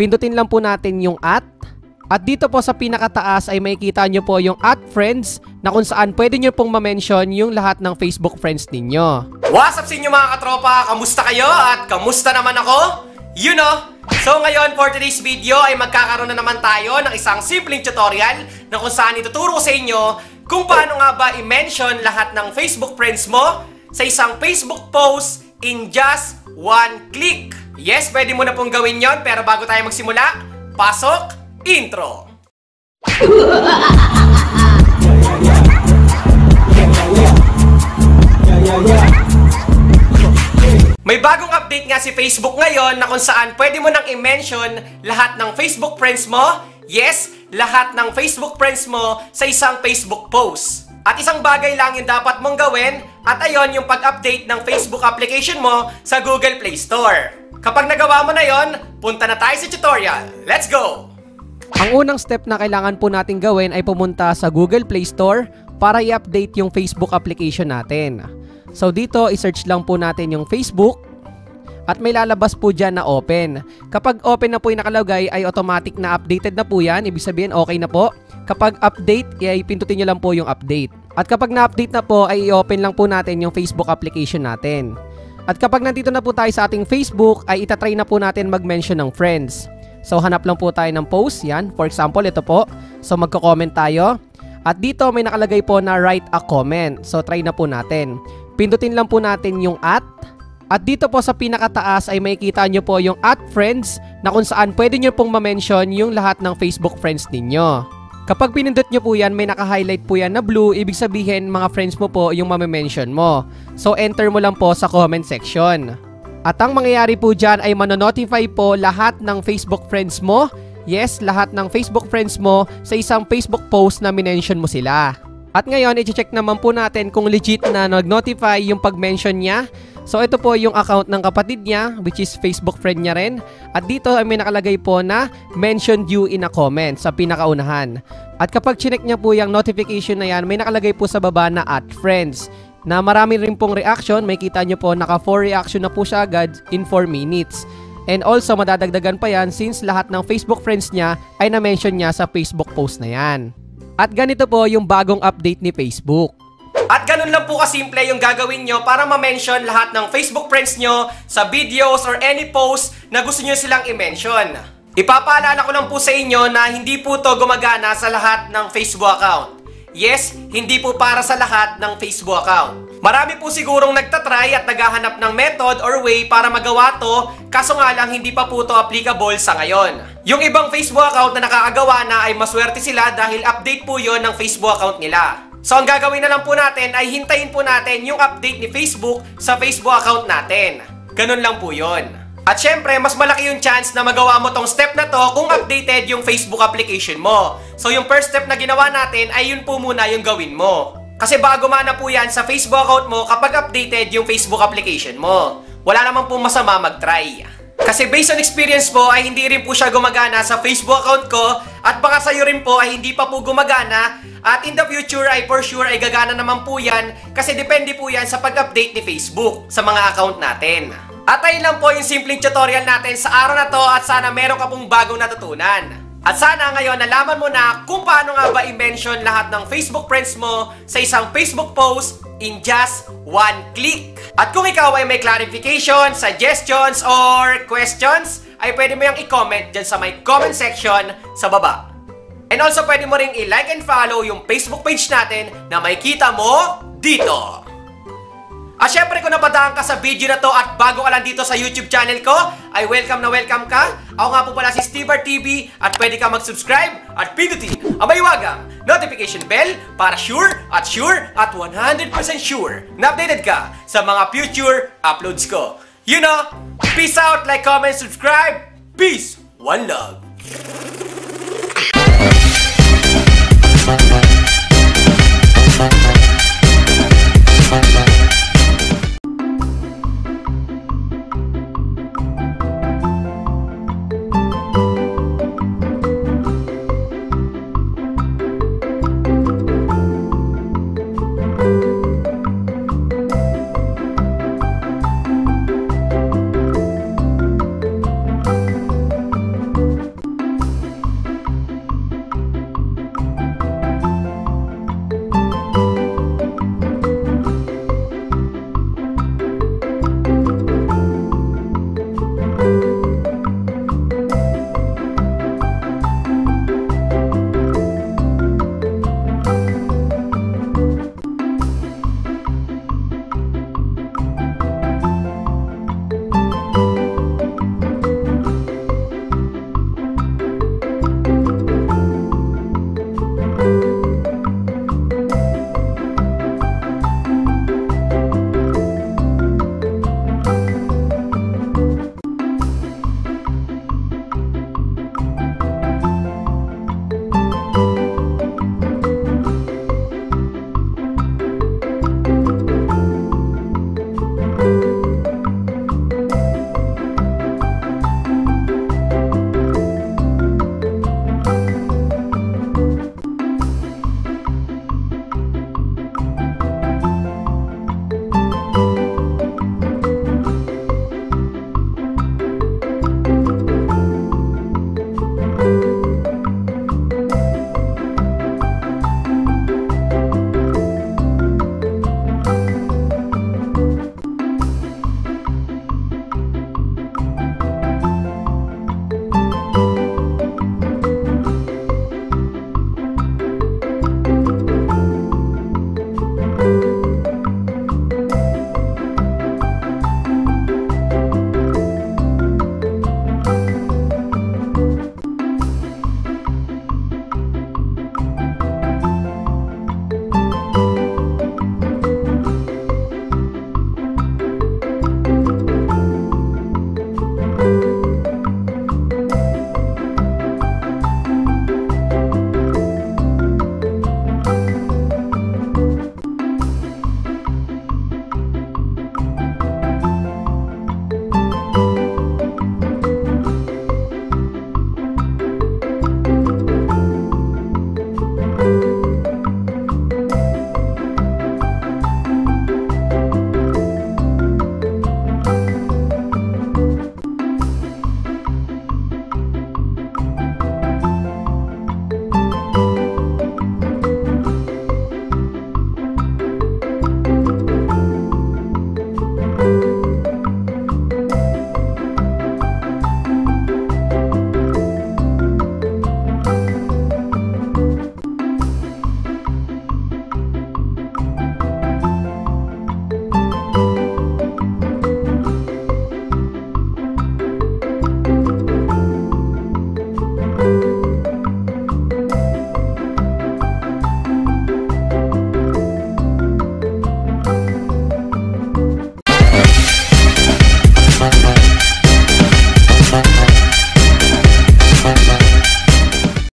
pindutin lang po natin yung @ at dito po sa pinakataas ay makikita nyo po yung @friends na kung saan pwede nyo pong ma-mention yung lahat ng Facebook friends ninyo. What's up sa inyo mga katropa? Kamusta kayo? At kamusta naman ako? You know? So ngayon for today's video ay magkakaroon na naman tayo ng isang simpleng tutorial na kung saan ituturo ko sa inyo kung paano nga ba i-mention lahat ng Facebook friends mo sa isang Facebook post in just one click. Yes, pwede mo na pong gawin yon, pero bago tayo magsimula, pasok! Intro. May bagong update nga si Facebook ngayon na kung saan pwede mo nang i-mention lahat ng Facebook friends mo. Yes, lahat ng Facebook friends mo sa isang Facebook post. At isang bagay lang yung dapat mong gawin at ayon yung pag-update ng Facebook application mo sa Google Play Store. Kapag nagawa mo na yon, punta na tayo sa tutorial. Let's go! Ang unang step na kailangan po natin gawin ay pumunta sa Google Play Store para i-update yung Facebook application natin. So dito, i-search lang po natin yung Facebook at may lalabas po dyan na open. Kapag open na po yung nakalagay ay automatic na updated na po yan. Ibig sabihin okay na po. Kapag update, ay pindutin nyo lang po yung update. At kapag na-update na po ay i-open lang po natin yung Facebook application natin. At kapag nandito na po tayo sa ating Facebook ay itatry na po natin mag-mention ng friends. So hanap lang po tayo ng post, yan. For example, ito po. So magko-comment tayo. At dito may nakalagay po na write a comment. So try na po natin. Pindutin lang po natin yung @ at dito po sa pinakataas ay makikita nyo po yung @friends na kung saan pwede nyo pong ma-mention yung lahat ng Facebook friends ninyo. Kapag pinindot nyo po yan, may naka-highlight po yan na blue. Ibig sabihin mga friends mo po yung ma-mention mo. So enter mo lang po sa comment section. At ang mangyayari po dyan ay manonotify po lahat ng Facebook friends mo. Yes, lahat ng Facebook friends mo sa isang Facebook post na minention mo sila. At ngayon, i-check naman po natin kung legit na nag-notify yung pag-mention niya. So ito po yung account ng kapatid niya, which is Facebook friend niya rin. At dito ay may nakalagay po na mentioned you in a comment sa pinakaunahan. At kapag chinek niya po yung notification na yan, may nakalagay po sa baba na @friends. Na marami rin pong reaction, may kita nyo po naka 4 reaction na po siya agad in 4 minutes. And also madadagdagan pa yan since lahat ng Facebook friends niya ay na-mention niya sa Facebook post na yan. At ganito po yung bagong update ni Facebook. At ganun lang po kasimple yung gagawin nyo para ma-mention lahat ng Facebook friends nyo sa videos or any post na gusto nyo silang i-mention. Ipapaalala ko lang po sa inyo na hindi po to gumagana sa lahat ng Facebook account. Yes, hindi po para sa lahat ng Facebook account. Marami po sigurong nagtatry at naghahanap ng method or way para magawa to, kaso nga lang hindi pa po to applicable sa ngayon. Yung ibang Facebook account na nakakagawa na ay maswerte sila dahil update po yon ng Facebook account nila. So ang gagawin na lang po natin ay hintayin po natin yung update ni Facebook sa Facebook account natin. Ganun lang po yon. At syempre, mas malaki yung chance na magawa mo tong step na to kung updated yung Facebook application mo. So yung first step na ginawa natin ay yun po muna yung gawin mo. Kasi baka gumana po yan sa Facebook account mo kapag updated yung Facebook application mo. Wala naman po masama mag-try. Kasi based on experience po ay hindi rin po siya gumagana sa Facebook account ko at baka sa'yo rin po ay hindi pa po gumagana at in the future ay for sure ay gagana naman po yan kasi depende po yan sa pag-update ni Facebook sa mga account natin. At ayun lang po yung simpleng tutorial natin sa araw na to at sana meron ka pong bagong natutunan. At sana ngayon nalaman mo na kung paano nga ba i-mention lahat ng Facebook friends mo sa isang Facebook post in just one click. At kung ikaw ay may clarification, suggestions, or questions, ay pwede mo yung i-comment dyan sa may comment section sa baba. And also pwede mo ring i-like and follow yung Facebook page natin na makikita mo dito. At syempre kung napadaan ka sa video na to at bago ka lang dito sa YouTube channel ko, ay welcome na welcome ka. Ako nga po pala si Stever TV at pwede ka mag-subscribe at pindutin ang mahiwagang notification bell para sure at 100% sure na updated ka sa mga future uploads ko. You know, peace out, like, comment, subscribe. Peace, one love.